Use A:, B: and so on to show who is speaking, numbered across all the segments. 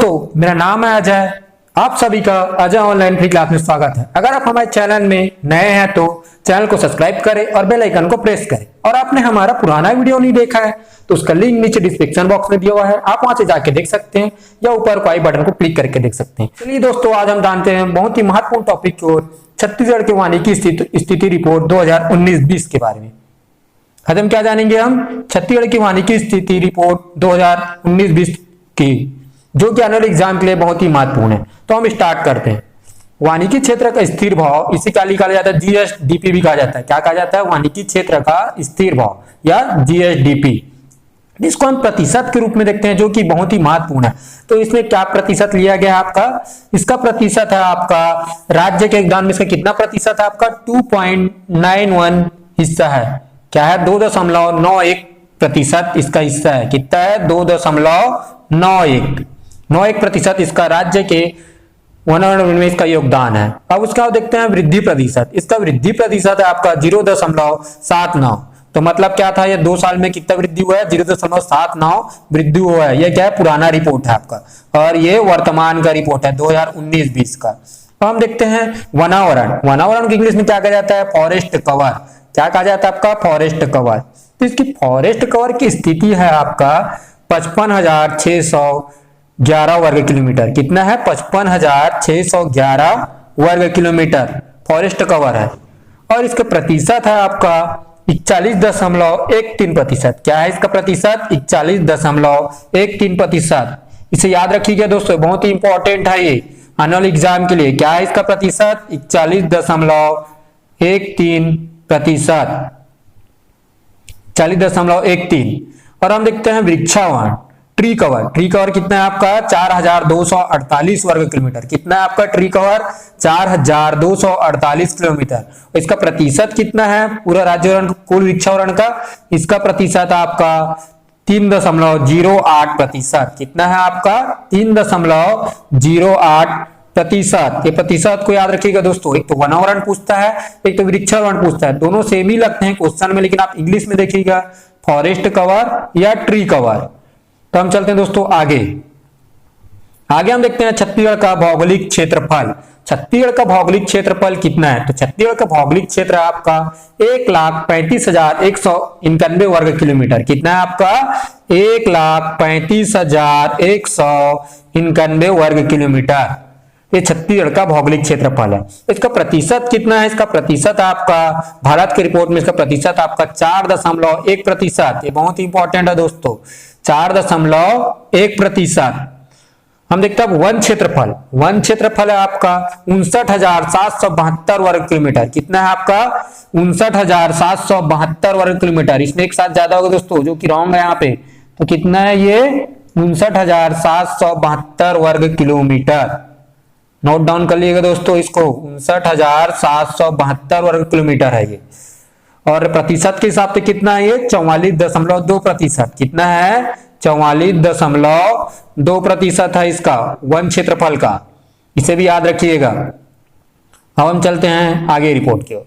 A: दोस्तों, मेरा नाम है अजय। आप सभी का अजय ऑनलाइन फ्री क्लास में स्वागत है। अगर आप हमारे चैनल में नए हैं तो चैनल को सब्सक्राइब करें और बेल आइकन को प्रेस करें। और आपने हमारा पुराना वीडियो नहीं देखा है तो उसका लिंक नीचे डिस्क्रिप्शन बॉक्स में दिया हुआ है, आप वहां से जाके देख सकते हैं या ऊपर कोई बटन को क्लिक करके देख सकते हैं। चलिए दोस्तों, आज हम जानते हैं बहुत ही महत्वपूर्ण टॉपिक की ओर, छत्तीसगढ़ के वानिकी स्थिति रिपोर्ट 2019-20 के बारे में। आज हम क्या जानेंगे? हम छत्तीसगढ़ की वानिकी स्थिति रिपोर्ट 2019-20 की, जो कि एनुअल एग्जाम के लिए बहुत ही महत्वपूर्ण है। तो हम स्टार्ट करते हैं। वानिकी क्षेत्र का स्थिर भाव, इसे क्या लिखा जाता है? जीएसडीपी भी कहा जाता है। क्या कहा जाता है? वानिकी क्षेत्र का स्थिर भाव या जीएसडीपी। इसको हम प्रतिशत के रूप में देखते हैं, जो कि बहुत ही महत्वपूर्ण है। तो इसमें क्या प्रतिशत लिया गया है आपका? इसका प्रतिशत है आपका राज्य के योगदान में इसका कितना प्रतिशत है? आपका 2.91 हिस्सा है। क्या है? 2.91% इसका हिस्सा है। कितना है? 2.91% इसका राज्य के वातावरण में इसका योगदान है। अब उसका देखते हैं वृद्धि प्रतिशत। इसका वृद्धि प्रतिशत है आपका 0.79। तो मतलब क्या था? ये 2 साल में कितना वृद्धि हुआ है? 0.79 वृद्धि हुआ है। ये क्या है? पुराना रिपोर्ट है आपका, और ये वर्तमान का रिपोर्ट है 2019-20 का। तो हम देखते हैं वनावरण। वनावरण की इंग्लिश में क्या कहा जाता है? Forest cover. क्या कहा जाता है आपका? Forest cover. तो इसकी फॉरेस्ट कवर की स्थिति है आपका 55,611 वर्ग किलोमीटर। कितना है? 55,611 वर्ग किलोमीटर फॉरेस्ट कवर है। और इसका प्रतिशत है आपका 41.13%। क्या है इसका प्रतिशत? 41.13%। इसे याद रखिएगा दोस्तों, बहुत ही इंपॉर्टेंट है ये एनुअल एग्जाम के लिए। क्या है इसका प्रतिशत? 41.13%। 40.13। और हम देखते हैं वृक्षावन, ट्री कवर। ट्री कवर कितना है आपका? 4,248 वर्ग किलोमीटर। कितना है आपका ट्री कवर? 4,248 किलोमीटर। इसका प्रतिशत कितना है पूरा राज्य कुल वृक्षावरण का? इसका प्रतिशत आपका 3.08%। कितना है आपका? 3.08%। ये प्रतिशत को याद रखिएगा दोस्तों। एक तो वनावरण पूछता है, एक तो वृक्षावरण पूछता है। दोनों सेम ही लगते हैं क्वेश्चन में, लेकिन आप इंग्लिश में देखिएगा फॉरेस्ट कवर या ट्री कवर। तो हम चलते हैं दोस्तों आगे। हम देखते हैं छत्तीसगढ़ का भौगोलिक क्षेत्रफल। छत्तीसगढ़ का भौगोलिक क्षेत्रफल कितना है? तो छत्तीसगढ़ का भौगोलिक क्षेत्र आपका 1,35,191 वर्ग किलोमीटर। कितना है आपका? 1,35,191 वर्ग किलोमीटर। ये छत्तीसगढ़ का भौगोलिक क्षेत्रफल है। इसका प्रतिशत कितना है? इसका प्रतिशत आपका भारत के रिपोर्ट में इसका प्रतिशत आपका 4.1%। ये बहुत ही इंपॉर्टेंट है दोस्तों, 4.1%। हम देखते हैं वन क्षेत्रफल। वन क्षेत्रफल है आपका 59,772 वर्ग किलोमीटर। कितना है आपका? 59,772 वर्ग किलोमीटर। इसमें एक साथ ज्यादा होगा दोस्तों, जो कि रॉन्ग है यहाँ पे। तो कितना है ये? 59,772 वर्ग किलोमीटर। नोट डाउन कर लीजिएगा दोस्तों इसको, 59,772 वर्ग किलोमीटर है ये। और प्रतिशत के हिसाब से कितना है ये? 44.2%। कितना है? 44.2% है इसका वन क्षेत्रफल का। इसे भी याद रखिएगा। अब हम चलते हैं आगे रिपोर्ट की ओर।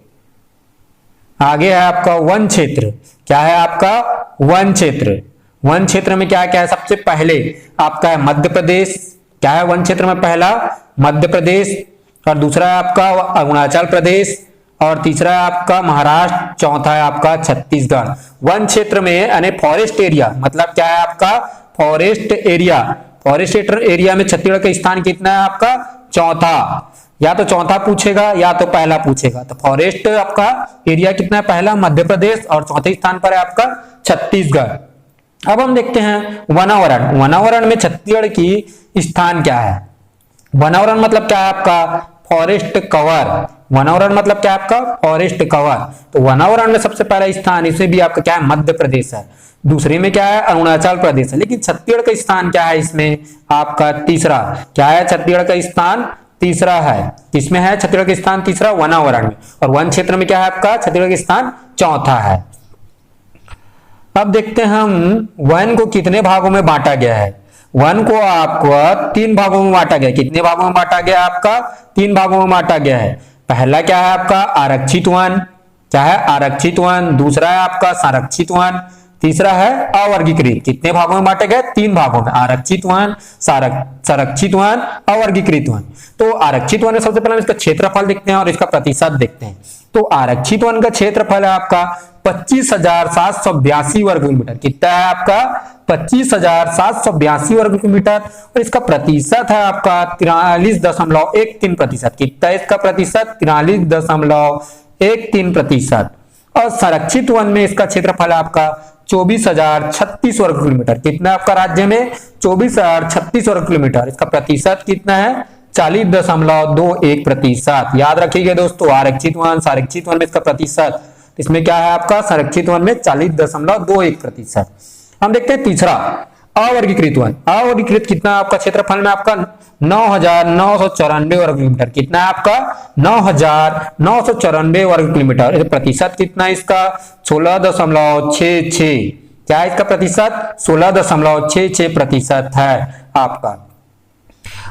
A: आगे है आपका वन क्षेत्र। क्या है आपका? वन क्षेत्र। वन क्षेत्र में क्या क्या है? सबसे पहले आपका है मध्य प्रदेश। क्या है वन क्षेत्र में? पहला मध्य प्रदेश, और दूसरा है आपका अरुणाचल प्रदेश, और तीसरा है आपका महाराष्ट्र, चौथा है आपका छत्तीसगढ़। वन क्षेत्र में यानी फॉरेस्ट एरिया, मतलब क्या है आपका? Forest area. फॉरेस्ट एरिया में छत्तीसगढ़ का स्थान कितना है आपका? चौथा। या तो चौथा पूछेगा या तो पहला पूछेगा। तो फॉरेस्ट आपका एरिया कितना है? पहला मध्य प्रदेश, और चौथे स्थान पर है आपका छत्तीसगढ़। अब हम देखते हैं वनावरण। वनावरण में छत्तीसगढ़ की स्थान क्या है? वनावरण मतलब क्या है आपका? Forest cover. वनावरण मतलब क्या है आपका? Forest cover. तो वनावरण में सबसे पहला स्थान, इसे भी आपका क्या है? मध्य प्रदेश है। दूसरे में क्या है? अरुणाचल प्रदेश है। लेकिन छत्तीसगढ़ का स्थान क्या है इसमें? आपका तीसरा। क्या है? छत्तीसगढ़ का स्थान तीसरा है। किसमें है छत्तीसगढ़ का स्थान तीसरा? वनावरण में। और वन क्षेत्र में क्या है आपका? छत्तीसगढ़ का स्थान चौथा है। अब देखते हैं हम वन को कितने भागों में बांटा गया है। वन को आपको 3 भागों में बांटा गया। कितने भागों में बांटा गया? आपका 3 भागों में बांटा गया है। पहला क्या है आपका? आरक्षित वन। क्या है? आरक्षित वन। दूसरा है आपका संरक्षित वन, तीसरा है अवर्गीकृत। कितने भागों में बांटे गए? 3 भागों में, आरक्षित वन, संरक्षित वन, अवर्गीकृत वन। तो आरक्षित वन में सबसे पहले इसका क्षेत्रफल देखते हैं और इसका प्रतिशत देखते हैं। तो आरक्षित वन का क्षेत्रफल है आपका 25,782 वर्ग किलोमीटर। कितना है आपका? 25,782 वर्ग किलोमीटर। और इसका प्रतिशत है आपका 43.13%। कितना है इसका प्रतिशत? 43.13%। और संरक्षित वन में इसका क्षेत्रफल है आपका 24,036 वर्ग किलोमीटर। कितना आपका राज्य में? 24,036 वर्ग किलोमीटर। इसका प्रतिशत कितना है? 40.21%। याद रखिएगा दोस्तों, आरक्षित वन, संरक्षित वन में इसका प्रतिशत, इसमें क्या है आपका? संरक्षित वन में 40.21%। हम देखते हैं तीसरा अवर्गीकृत वन। अवर्गीकृत कितना आपका क्षेत्रफल में? आपका 9,994 वर्ग किलोमीटर। कितना है आपका? 9,994 वर्ग किलोमीटर। प्रतिशत कितना है इसका? 16.66। क्या है इसका प्रतिशत? 16.66% है आपका।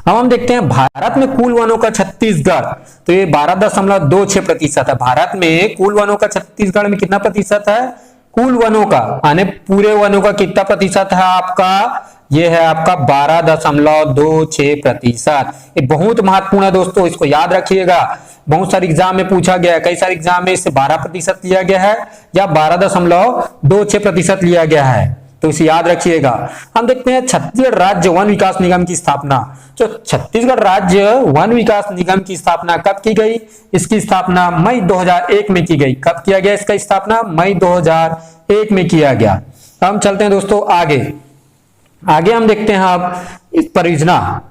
A: अब हम देखते हैं भारत में कुल वनों का छत्तीसगढ़, तो ये 12.26% है। भारत में कुल वनों का छत्तीसगढ़ में कितना प्रतिशत है? कुल वनों का यानी पूरे वनों का कितना प्रतिशत है आपका? ये है आपका 12.26%। ये बहुत महत्वपूर्ण है दोस्तों, इसको याद रखिएगा। बहुत सारे एग्जाम में पूछा गया है, कई सारे एग्जाम में इससे 12% लिया गया है या 12.26% लिया गया है, तो इसे याद रखिएगा। हम देखते हैं छत्तीसगढ़ राज्य वन विकास निगम की स्थापना। तो छत्तीसगढ़ राज्य वन विकास निगम की स्थापना कब की गई? इसकी स्थापना मई 2001 में की गई। कब किया गया इसका स्थापना? मई 2001 में किया गया। हम चलते हैं दोस्तों आगे हम देखते हैं अब इस परियोजना।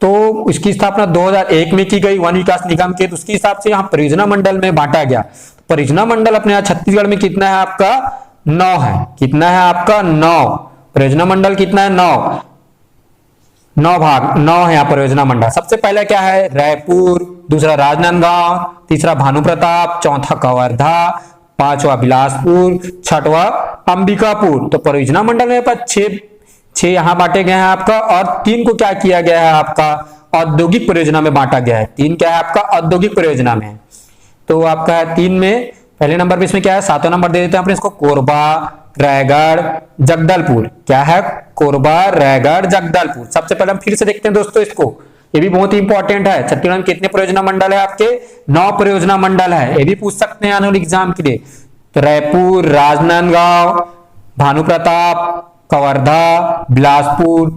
A: तो इसकी स्थापना 2001 में की गई वन विकास निगम के, तो उसके हिसाब से यहाँ परियोजना मंडल में बांटा गया। परियोजना मंडल अपने यहाँ छत्तीसगढ़ में कितना है आपका? 9 है। कितना है आपका? 9। परियोजना मंडल कितना है? 9 भाग, 9 है यहाँ परियोजना मंडल। सबसे पहले क्या है? रायपुर, दूसरा राजनांदगांव, तीसरा भानुप्रताप, चौथा कवर्धा, पांचवा बिलासपुर, छठवा अंबिकापुर। तो परियोजना मंडल में 6 यहाँ बांटे गए हैं आपका, और 3 को क्या किया गया है आपका? औद्योगिक परियोजना में बांटा गया है। 3 क्या है आपका? औद्योगिक परियोजना में। तो आपका है 3 में पहले नंबर पे इसमें क्या है? 7वां नंबर दे देते हैं अपने इसको, कोरबा, रायगढ़, जगदलपुर। क्या है? कोरबा, रायगढ़, जगदलपुर। सबसे पहले हम फिर से देखते हैं दोस्तों इसको, ये भी बहुत ही इंपॉर्टेंट है। छत्तीसगढ़ में कितने परियोजना मंडल है आपके? 9 परियोजना मंडल है। ये भी पूछ सकते हैं आने वाले एग्जाम के लिए। तो रायपुर, राजनांदगांव, भानुप्रताप, कवर्धा, बिलासपुर,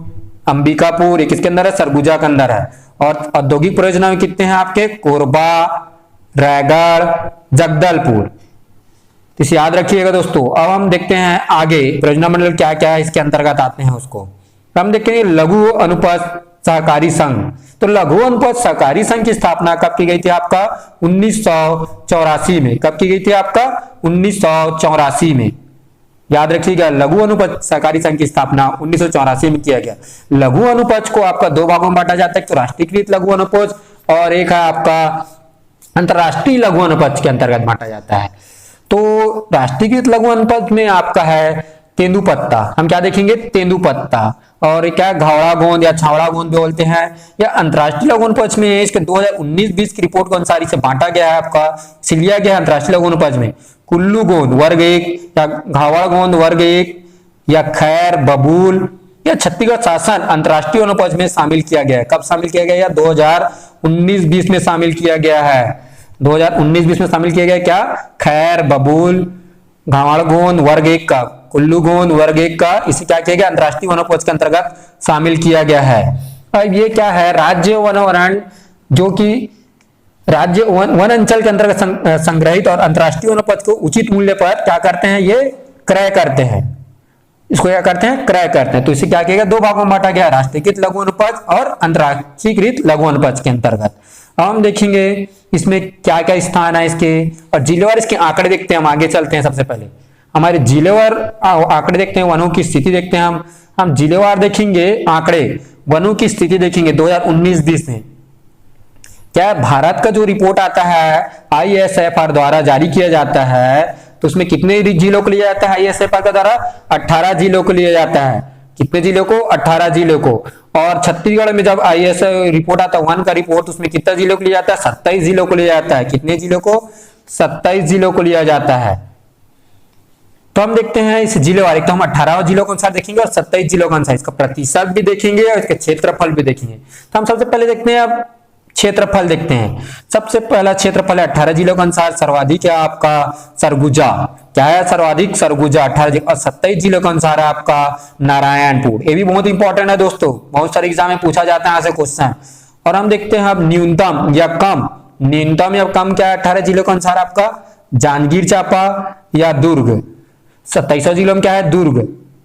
A: अंबिकापुर, ये किसके अंदर है? सरगुजा के अंदर है। और औद्योगिक परियोजना में कितने हैं आपके? कोरबा, रायगढ़, जगदलपुर। इसे याद रखिएगा दोस्तों। अब हम देखते हैं आगे परियोजना मंडल क्या क्या है इसके अंतर्गत आते हैं उसको। हम देखेंगे लघु अनुपज सहकारी संघ। तो लघु अनुपज सहकारी संघ की स्थापना कब की गई थी आपका? 1984 में। कब की गई थी आपका? 1984 में। याद रखिएगा, लघु अनुपज सहकारी संघ की स्थापना 1984 में किया गया। लघु अनुपज को आपका 2 भागों में बांटा जाता है, तो राष्ट्रीयकृत लघु अनुपज और एक है आपका अंतरराष्ट्रीय लघु अनुपज के अंतर्गत बांटा जाता है। तो राष्ट्रीयकृत लघु अनुपज में आपका है तेंदुपत्ता। हम क्या देखेंगे? तेंदुपत्ता। और क्या घावड़ा गोंद या छावड़ा गोंद बोलते हैं। या अंतरराष्ट्रीय लघु अनुपज में इसके 2019-20 की रिपोर्ट को अनुसार इसे बांटा गया है आपका, इसे लिया गया है अंतरराष्ट्रीय लघु अनुपज में कुल्लू गोंद वर्ग 1 या घावड़ा गोंद वर्ग 1 या खैर, बबूल या छत्तीसगढ़ शासन अंतरराष्ट्रीय अनुपज में शामिल किया गया है। कब शामिल किया गया? या 2019-20 में शामिल किया गया है। 2019-20 में शामिल किया गया क्या? खैर, बबूल, घावड़ गोंद वर्ग 1 का, कुल्लू गोंद वर्ग 1 का, इसे क्या किया गया? अंतरराष्ट्रीय वनोपज के अंतर्गत शामिल किया गया है। अब ये क्या है? राज्य वनोवरण, जो कि राज्य वन अंचल के अंतर्गत संग्रहित और अंतरराष्ट्रीय वनोपज को उचित मूल्य पर क्या करते हैं? ये क्रय करते हैं। इसको क्या करते हैं? क्रय करते हैं। तो इसे क्या किया गया? 2 भागों में बांटा गया, राष्ट्रीयकृत लघु अनुपज और अंतरराष्ट्रीयकृत लघु अनुपज के अंतर्गत। हम देखेंगे इसमें क्या क्या स्थान है इसके, और जिलेवार इसके आंकड़े देखते हैं। हम आगे चलते हैं। सबसे पहले हमारे जिलेवार आंकड़े देखते हैं, वनों की स्थिति देखते हैं। हम जिलेवार देखेंगे आंकड़े, वनों की स्थिति देखेंगे 2019-20 में। क्या भारत का जो रिपोर्ट आता है ISFR द्वारा जारी किया जाता है, तो उसमें कितने जिलों को लिया जाता है? ISFR का द्वारा 18 जिलों को लिया जाता है। कितने जिलों को? 18 जिलों को। और छत्तीसगढ़ में जब IS रिपोर्ट आता है, वन का रिपोर्ट, उसमें कितने जिलों को लिया जाता है? 27 जिलों को लिया जाता है। कितने जिलों को? 27 जिलों को लिया जाता है। तो हम देखते हैं इस जिले वाले, तो हम 18 जिलों के अनुसार देखेंगे और 27 जिलों के अनुसार इसका प्रतिशत भी देखेंगे और इसके क्षेत्रफल भी देखेंगे। तो हम सबसे पहले देखते हैं अब क्षेत्रफल देखते हैं। सबसे पहला क्षेत्रफल है 18 जिलों के अनुसार, सर्वाधिक है आपका सरगुजा। क्या है सर्वाधिक? सरगुजा 18। और 27 जिलों के अनुसार है आपका नारायणपुर। ये भी बहुत इंपॉर्टेंट है दोस्तों, बहुत सारे एग्जाम में पूछा जाता है ऐसे क्वेश्चन। और हम देखते हैं अब न्यूनतम या कम, न्यूनतम या कम क्या है 18 जिलों के अनुसार आपका? जांजगीर चांपा या दुर्ग। 27 जिलों में क्या है? दुर्ग।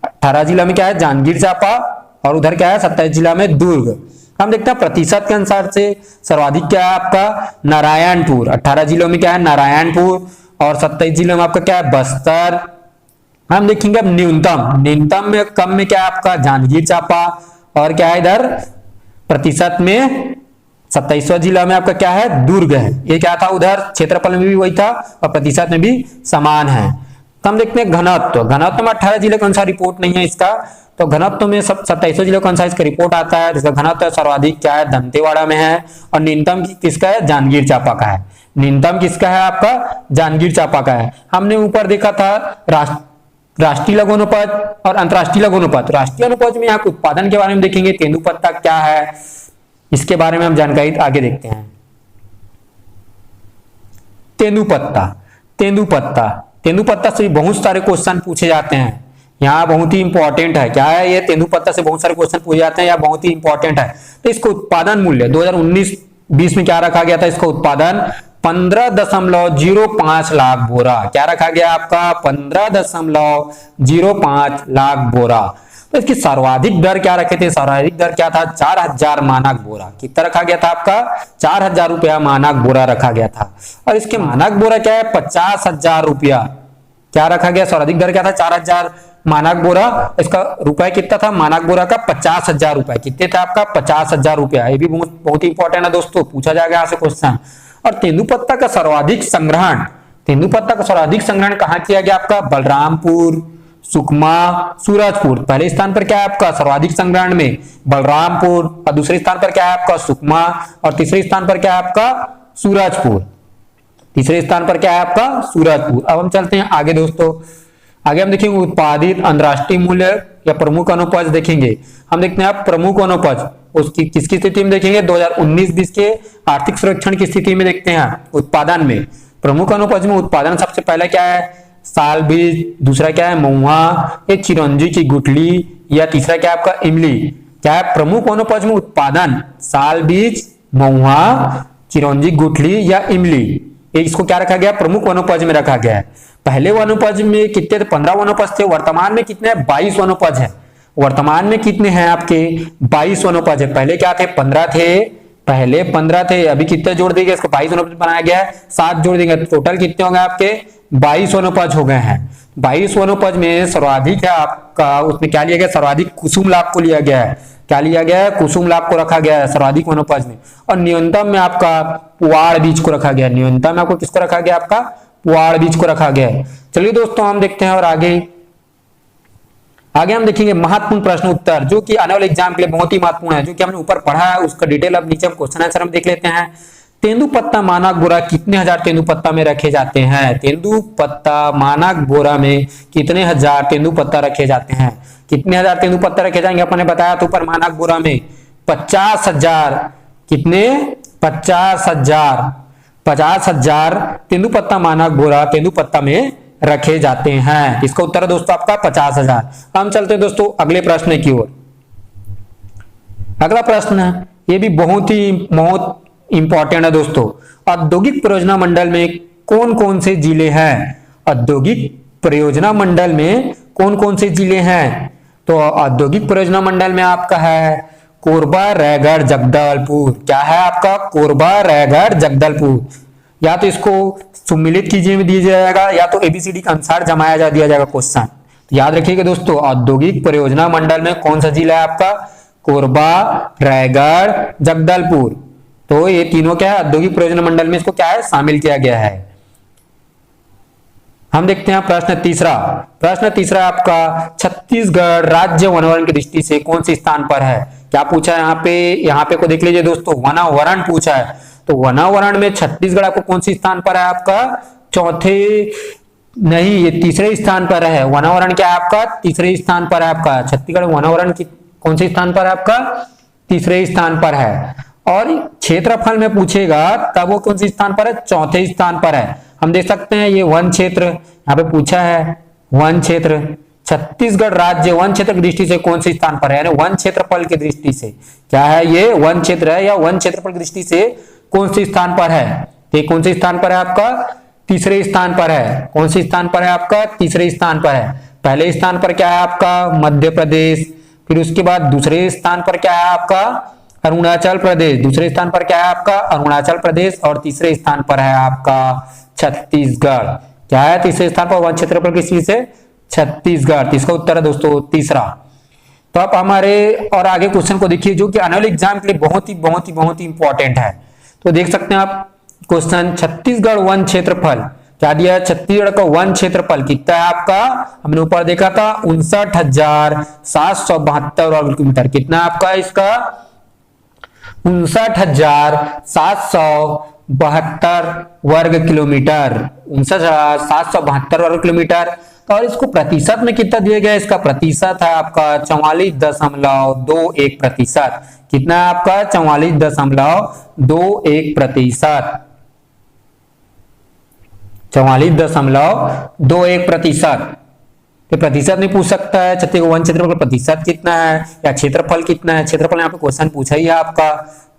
A: 18 जिलों में क्या है? जांजगीर चांपा, और उधर क्या है? 27 जिला में दुर्ग। हम देखते हैं प्रतिशत के अनुसार से सर्वाधिक क्या है आपका? नारायणपुर। 18 जिलों में क्या है? नारायणपुर। और 27 जिलों में आपका क्या है? बस्तर। हम देखेंगे अब न्यूनतम, न्यूनतम में कम में क्या है आपका? जांजगीर चांपा। और क्या है इधर प्रतिशत में? 27वां जिला में आपका क्या है? दुर्ग है। ये क्या था? उधर क्षेत्रफल में भी वही था और प्रतिशत में भी समान है। तो हम देखते हैं घनत्व। घनत्व में 18 जिले के अनुसार रिपोर्ट नहीं है इसका, तो घनत्व में 27 जिलों के अनुसार इसका रिपोर्ट आता है। जिसका घनत्व सर्वाधिक क्या है? दंतेवाड़ा में है। और न्यूनतम किसका है? जांजगीर चांपा का है। न्यूनतम किसका है आपका? जांजगीर चांपा का है। हमने ऊपर देखा था राष्ट्रीय लघु अनुपात और अंतरराष्ट्रीय लघु अनुपात। राष्ट्रीय अनुपात में यहाँ उत्पादन के बारे में देखेंगे, तेंदुपत्ता क्या है इसके बारे में हम जानकारी आगे देखते हैं। तेंदुपत्ता, तेंदुपत्ता, तेंदुपत्ता से बहुत सारे क्वेश्चन पूछे जाते हैं। यहाँ बहुत ही इंपॉर्टेंट है। क्या है ये? तेंदुपत्ता से बहुत सारे क्वेश्चन पूछे जाते हैं या बहुत ही इंपॉर्टेंट है। तो इसको उत्पादन मूल्य 2019-20 में क्या रखा गया था? इसका उत्पादन 15.05 लाख बोरा। क्या रखा गया आपका? 15.05 लाख बोरा। तो इसकी सर्वाधिक दर क्या रखे थे? सर्वाधिक दर क्या था? 4000 मानक बोरा। कितना रखा गया था आपका? 4000 रुपया मानक बोरा रखा गया था। और इसके मानक बोरा क्या है? 50,000 रुपया। क्या रखा गया? सर्वाधिक दर क्या था? 4000 मानक बोरा। इसका रुपया कितना था? मानक बोरा का 50,000 रुपया। कितने थे आपका? 50,000 रुपया। ये भी बहुत इंपॉर्टेंट है दोस्तों, पूछा जाएगा यहाँ से क्वेश्चन। और तेंदुपत्ता का सर्वाधिक संग्रहण, तेंदुपत्ता का सर्वाधिक संग्रहण कहाँ किया गया आपका? बलरामपुर, सुकमा, सूरजपुर। पहले स्थान पर क्या है आपका? सर्वाधिक संग्रहण में बलरामपुर। और दूसरे स्थान पर क्या है आपका? सुकमा। और तीसरे स्थान पर क्या है आपका? सूरजपुर। तीसरे स्थान पर क्या है आपका? सूरजपुर। अब हम चलते हैं आगे दोस्तों। आगे हम देखेंगे उत्पादित अंतरराष्ट्रीय मूल्य या प्रमुख अनुपज देखेंगे। हम देखते हैं आप प्रमुख अनुपज उसकी किसकी स्थिति में देखेंगे? 2019-20 के आर्थिक सर्वेक्षण की स्थिति में देखते हैं। उत्पादन में प्रमुख अनुपज में उत्पादन सबसे पहले क्या है? साल बीज। दूसरा क्या है? महुआ, एक चिरौंजी की गुठली। या तीसरा क्या है आपका? इमली। क्या है प्रमुख वनोपज में उत्पादन? साल बीज, महुआ, चिरौंजी गुठली या इमली। इसको क्या रखा गया? प्रमुख वनोपज में रखा गया है। पहले वनोपज में कितने थे? 15 वनोपज थे। वर्तमान में कितने? 22 वनोपज है। वर्तमान में कितने हैं आपके? 22 वनोपज है। पहले क्या थे? 15 थे। पहले 15 थे, अभी कितने जोड़ देंगे? इसको 22 वनोपज बनाया गया है, 7 जोड़ देंगे, टोटल कितने होंगे आपके? 22 वनोपज हो गए हैं। 22 वनोपज में सर्वाधिक है आपका, उसमें क्या लिया गया? सर्वाधिक कुसुम लाभ को लिया गया है। क्या लिया गया है? कुसुम लाभ को रखा गया है सर्वाधिक वनोपज में। और न्यूनतम में आपका पुआड़ बीज को रखा गया है। न्यूनतम में आपको किसको रखा गया? आपका पुआड़ बीज को रखा गया है। चलिए दोस्तों हम देखते हैं और आगे हम देखेंगे महत्वपूर्ण प्रश्न उत्तर, जो कि आने वाले एग्जाम के लिए बहुत ही महत्वपूर्ण है, जो कि हमने ऊपर पढ़ा है उसका डिटेल अब नीचे हम क्वेश्चन आंसर हम देख लेते हैं। तेंदुपत्ता मानक बोरा कितने हजार तेंदुपत्ता में रखे जाते हैं? तेंदुपत्ता मानक बोरा में कितने हजार तेंदुपत्ता रखे जाते हैं? कितने हजार तेंदुपत्ता रखे जाएंगे? अपने बताया था ऊपर मानक बोरा में 50,000। कितने? 50,000 तेंदुपत्ता मानक बोरा तेंदुपत्ता में रखे जाते हैं। इसका उत्तर है दोस्तों आपका 50,000। हम चलते हैं दोस्तों अगले प्रश्न की ओर। अगला प्रश्न ये भी बहुत इंपॉर्टेंट है दोस्तों। औद्योगिक परियोजना मंडल में कौन कौन से जिले हैं? औद्योगिक परियोजना मंडल में कौन कौन से जिले हैं? तो औद्योगिक परियोजना मंडल में आपका है कोरबा, रायगढ़, जगदलपुर। क्या है आपका? कोरबा, रायगढ़, जगदलपुर। या तो इसको सम्मिलित कीजिए में दिया जाएगा या तो एबीसीडी के अनुसार जमाया दिया जाएगा क्वेश्चन। तो याद रखिएगा दोस्तों, औद्योगिक परियोजना मंडल में कौन सा जिला है आपका? कोरबा, रायगढ़, जगदलपुर। तो ये तीनों क्या है? औद्योगिक परियोजना मंडल में इसको क्या है? शामिल किया गया है। हम देखते हैं प्रश्न तीसरा। प्रश्न तीसरा आपका छत्तीसगढ़ राज्य वनोवरण की दृष्टि से कौन से स्थान पर है? क्या पूछा है यहाँ पे को देख लीजिए दोस्तों, वनावरण पूछा है। तो वनावरण में छत्तीसगढ़ आपको कौन सी स्थान पर है? आपका नहीं, ये तीसरे स्थान पर है। वनावरण क्या है आपका? तीसरे स्थान पर है आपका छत्तीसगढ़। वनावरण कौन से स्थान पर है आपका? तीसरे स्थान पर है। और क्षेत्रफल में पूछेगा तब वो कौन से स्थान पर है? चौथे स्थान पर है। हम देख सकते हैं ये वन क्षेत्र यहाँ पे पूछा है। वन क्षेत्र, छत्तीसगढ़ राज्य वन क्षेत्र की दृष्टि से कौन से स्थान पर है? यानी वन क्षेत्रफल की दृष्टि से क्या है? ये वन क्षेत्र है या वन क्षेत्रफल की दृष्टि से कौन से स्थान पर है? तो कौन से स्थान पर है आपका? तीसरे स्थान पर है। कौन से स्थान पर है आपका? तीसरे स्थान पर है। पहले स्थान पर क्या है आपका? मध्य प्रदेश। फिर उसके बाद दूसरे स्थान पर क्या है आपका? अरुणाचल प्रदेश। दूसरे स्थान पर क्या है आपका? अरुणाचल प्रदेश। और तीसरे स्थान पर है आपका छत्तीसगढ़। क्या है तीसरे स्थान पर वन क्षेत्रफल की दृष्टि से? छत्तीसगढ़। इसका उत्तर है दोस्तों तीसरा। तो आप हमारे और आगे क्वेश्चन को देखिए जो कि आने वाले एग्जाम के लिए बहुत ही इंपॉर्टेंट है। तो देख सकते हैं आप क्वेश्चन, छत्तीसगढ़ वन क्षेत्रफल क्या दिया है? छत्तीसगढ़ का वन क्षेत्रफल कितना है आपका? हमने ऊपर देखा था 59,772 वर्ग किलोमीटर। कितना है आपका इसका? 59,772 वर्ग किलोमीटर। 59,772 वर्ग किलोमीटर। और इसको प्रतिशत में कितना दिया गया? इसका प्रतिशत है आपका 44.21%। कितना है आपका? 44.21%। 44.21%। तो प्रतिशत नहीं पूछ सकता है छत्तीसगढ़ वन क्षेत्रफल का प्रतिशत कितना है या क्षेत्रफल कितना है। क्षेत्रफल यहाँ पे क्वेश्चन पूछा ही है आपका,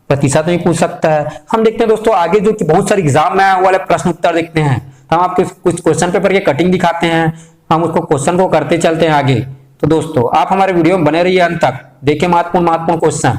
A: प्रतिशत नहीं पूछ सकता है। हम देखते हैं दोस्तों आगे जो कि बहुत सारे एग्जाम में आए वाले प्रश्न उत्तर देखते हैं। हम आपको कुछ क्वेश्चन पेपर के कटिंग दिखाते हैं, हम उसको क्वेश्चन को करते चलते हैं आगे। तो दोस्तों आप हमारे वीडियो में बने रहिए अंत तक, देखें महत्वपूर्ण क्वेश्चन।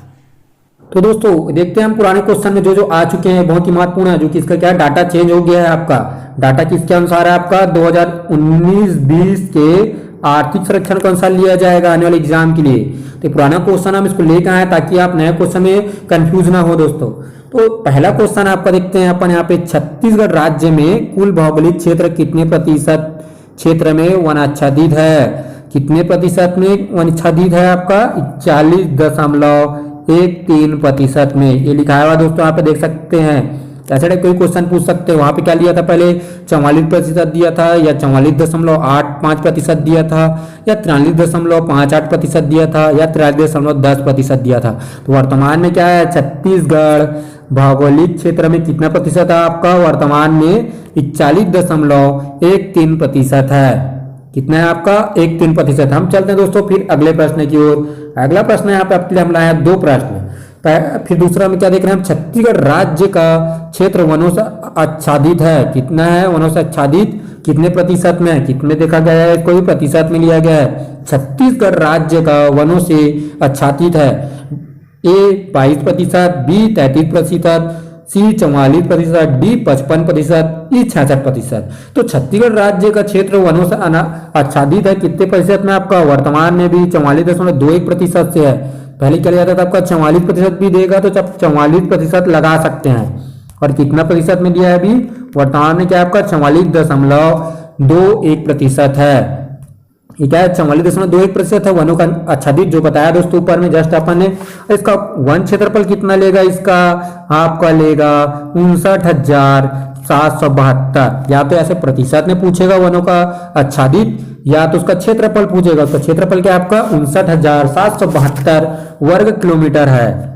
A: तो दोस्तों देखते हैं हम पुराने क्वेश्चन में जो जो आ चुके हैं बहुत ही महत्वपूर्ण है, जो कि इसका क्या है डाटा चेंज हो गया है आपका। डाटा किसके अनुसार है आपका? 2019-20 के आर्थिक सर्वेक्षण के अनुसार लिया जाएगा आने वाले एग्जाम के लिए। तो पुराना क्वेश्चन हम इसको लेकर आए ताकि आप नए क्वेश्चन में कंफ्यूज ना हो दोस्तों। तो पहला क्वेश्चन आपका देखते हैं अपन यहाँ पे, छत्तीसगढ़ राज्य में कुल भौगोलिक क्षेत्र कितने प्रतिशत क्षेत्र में वनाच्छादित है? कितने प्रतिशत में वनाच्छादित है आपका? 41.13% में। ये लिखा हुआ दोस्तों यहाँ पे देख सकते हैं। ऐसे टाइप कोई क्वेश्चन पूछ सकते हैं। वहां पे क्या लिया था? पहले 44% दिया था या 44.85% दिया था या 43.58% दिया था या 43.10% दिया था। तो वर्तमान में क्या है? छत्तीसगढ़ भौगोलिक क्षेत्र में कितना प्रतिशत है आपका? वर्तमान में 41.13% है। कितना है आपका? 13%। हम चलते हैं दोस्तों फिर अगले प्रश्न की ओर। अगला प्रश्न यहाँ पे आपके लिए हम लाए हैं 2 प्रश्न। फिर दूसरा में क्या देख रहे हैं हम? छत्तीसगढ़ राज्य का क्षेत्र वनों से आच्छादित है। कितना है वनों से आच्छादित? कितने प्रतिशत में? कितने देखा गया है? कोई प्रतिशत में लिया गया है। छत्तीसगढ़ राज्य का वनों से आच्छादित है। ए 22%, बी 33%, सी 44%, डी 55%, ई 66%। तो छत्तीसगढ़ राज्य का क्षेत्र वनों से आच्छादित है कितने प्रतिशत में आपका? वर्तमान में भी 44.21% से है। पहले क्या लिया था आपका? 44% भी देगा तो 44% लगा सकते हैं। और कितना प्रतिशत में दिया है अभी? वर्तमान में क्या आपका? 44.21% है। ये क्या है? 44.21% है वनों का आच्छादित, जो बताया दोस्तों ऊपर में जस्ट अपन ने। इसका वन क्षेत्रफल कितना लेगा? इसका आपका लेगा 59,772। या तो ऐसे प्रतिशत में पूछेगा वनों का आच्छादित या तो उसका क्षेत्रफल पूछेगा। तो क्षेत्रफल क्या आपका? 59,772 वर्ग किलोमीटर है।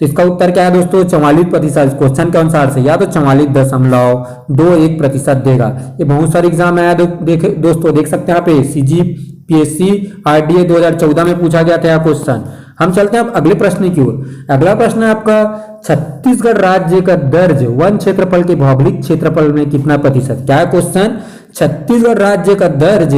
A: तो इसका उत्तर क्या है दोस्तों? 44%। क्वेश्चन के अनुसार से या तो 44.21% देगा। ये बहुत सारे एग्जाम आया दोस्तों, देख सकते हैं यहाँ पे CGPSC RDA 2014 में पूछा गया था क्वेश्चन। हम चलते हैं अब अगले प्रश्न की ओर। अगला प्रश्न है आपका, छत्तीसगढ़ राज्य का दर्ज वन क्षेत्रफल के भौगोलिक क्षेत्रफल में कितना प्रतिशत? क्या है क्वेश्चन? छत्तीसगढ़ राज्य का दर्ज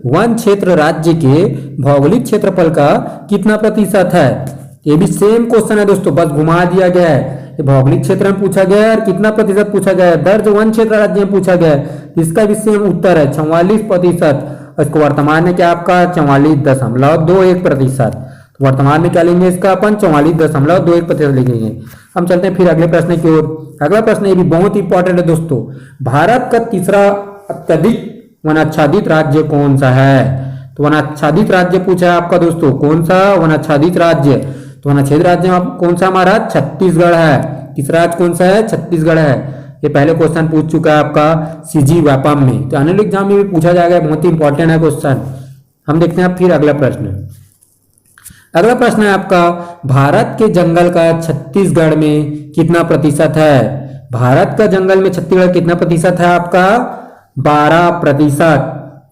A: वन क्षेत्र राज्य के भौगोलिक क्षेत्रफल का कितना प्रतिशत है? ये भी सेम क्वेश्चन है दोस्तों, बस घुमा दिया गया है। ये भौगोलिक क्षेत्र में पूछा गया है और कितना प्रतिशत पूछा गया है? दर्ज वन क्षेत्र राज्य में पूछा गया है। इसका भी सेम उत्तर है 44%। इसको वर्तमान में क्या आपका? 44.21%। वर्तमान में क्या लेंगे इसका अपन? 44.21% लिखेंगे। हम चलते हैं फिर अगले प्रश्न की ओर। अगला प्रश्न ये भी बहुत इंपॉर्टेंट है दोस्तों। भारत का तीसरा अत्यधिक वनाच्छादित राज्य कौन सा है? तो वनाच्छादित राज्य पूछा है आपका दोस्तों, कौन सा वनाच्छादित राज्य? तो वनाच्छादित राज्य में कौन सा हमारा? छत्तीसगढ़ है। तीसरा राज्य कौन सा है? छत्तीसगढ़ है। ये पहले क्वेश्चन पूछ चुका है आपका सीजी व्यापम में, तो आने वाले एग्जाम में भी पूछा जाएगा, बहुत ही इंपॉर्टेंट है क्वेश्चन। हम देखते हैं फिर अगला प्रश्न। अगला प्रश्न है आपका, भारत के जंगल का छत्तीसगढ़ में कितना प्रतिशत है? भारत का जंगल में छत्तीसगढ़ कितना प्रतिशत है आपका? 12%।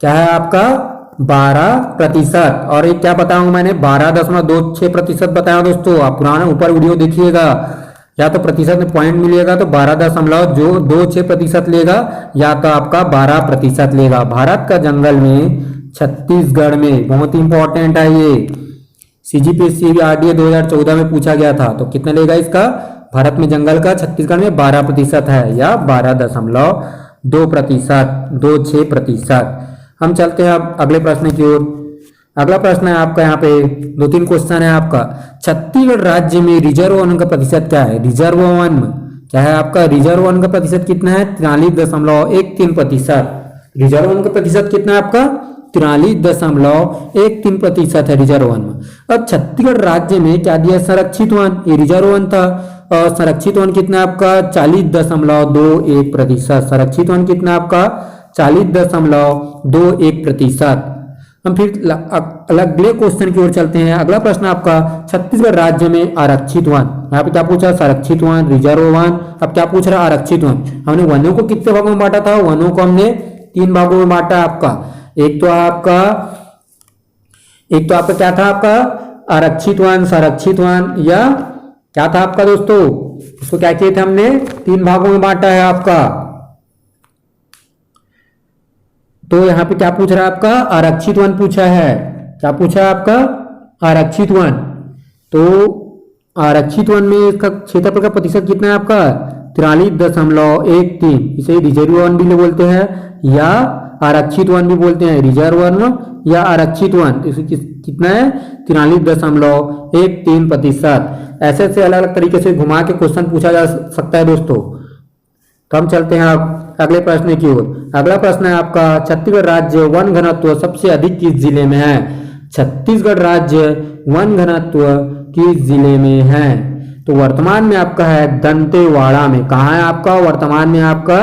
A: क्या है आपका? 12%। और ये क्या बताऊं मैंने? 12.26% बताया दोस्तों। आप पुराना ऊपर वीडियो देखिएगा, या तो प्रतिशत में पॉइंट मिलेगा तो 12.26% लेगा, या तो आपका 12% लेगा। भारत का जंगल में छत्तीसगढ़ में, बहुत ही इंपॉर्टेंट है ये, सीजीपीएससी आरडीए 2014 में पूछा गया था। तो कितना लेगा इसका? भारत में जंगल का छत्तीसगढ़ में 12% है, या 12.26%। हम चलते हैं अब अगले प्रश्न की ओर। अगला प्रश्न है आपका, यहाँ पे 2-3 क्वेश्चन है आपका। छत्तीसगढ़ राज्य में रिजर्व वन का प्रतिशत क्या है? रिजर्व वन क्या है आपका? रिजर्व वन का प्रतिशत कितना है? 43.13%। रिजर्व वन का प्रतिशत कितना है आपका? 43.13% है रिजर्व वन में। अब छत्तीसगढ़ राज्य में क्या दिया? संरक्षित वन, ये रिजर्व वन था। और संरक्षित वन कितना आपका? 40.21%। संरक्षित वन कितना आपका? 40.21%। हम फिर अगले क्वेश्चन की ओर चलते हैं। अगला प्रश्न आपका, छत्तीसगढ़ राज्य में आरक्षित वन, यहाँ पे क्या पूछा? संरक्षित वन, रिजर्व वन। अब क्या पूछ रहा? आरक्षित वन। हमने वनों को कितने भागों में बांटा था? वनों को हमने 3 भागों में बांटा आपका। एक तो आपका क्या था आपका? आरक्षित वन, संरक्षित वन, या क्या था आपका दोस्तों? उसको क्या किए थे हमने? 3 भागों में बांटा है आपका। तो यहां पे क्या पूछ रहा है आपका? आरक्षित वन पूछा है। क्या पूछा है आपका? आरक्षित वन। तो आरक्षित वन में इसका क्षेत्रफल का प्रतिशत कितना है आपका? 43.13। इसे रिजर्व वन भी बोलते हैं, या आरक्षित वन भी बोलते हैं। रिजर्व वन या आरक्षित वन, इसे कितना है? 43.13%। ऐसे अलग अलग तरीके से घुमा के क्वेश्चन पूछा जा सकता है दोस्तों। तो हम चलते हैं आप अगले प्रश्न की ओर। अगला प्रश्न है आपका, छत्तीसगढ़ राज्य वन घनत्व सबसे अधिक किस जिले में है? छत्तीसगढ़ राज्य वन घनत्व किस जिले में है? तो वर्तमान में आपका है दंतेवाड़ा में। कहाँ है आपका? वर्तमान में आपका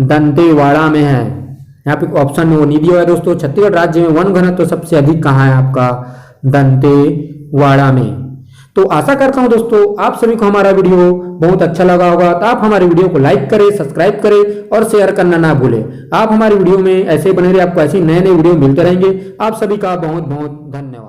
A: दंतेवाड़ा में है। यहाँ पे ऑप्शन में वो नहीं दिया है दोस्तों। छत्तीसगढ़ राज्य में वन घनत्व सबसे अधिक कहाँ है आपका? दंतेवाड़ा में। तो आशा करता हूं दोस्तों आप सभी को हमारा वीडियो बहुत अच्छा लगा होगा। तो आप हमारे वीडियो को लाइक करें, सब्सक्राइब करें और शेयर करना ना भूलें। आप हमारी वीडियो में ऐसे बने रहे, आपको ऐसे नए नए वीडियो मिलते रहेंगे। आप सभी का बहुत बहुत धन्यवाद।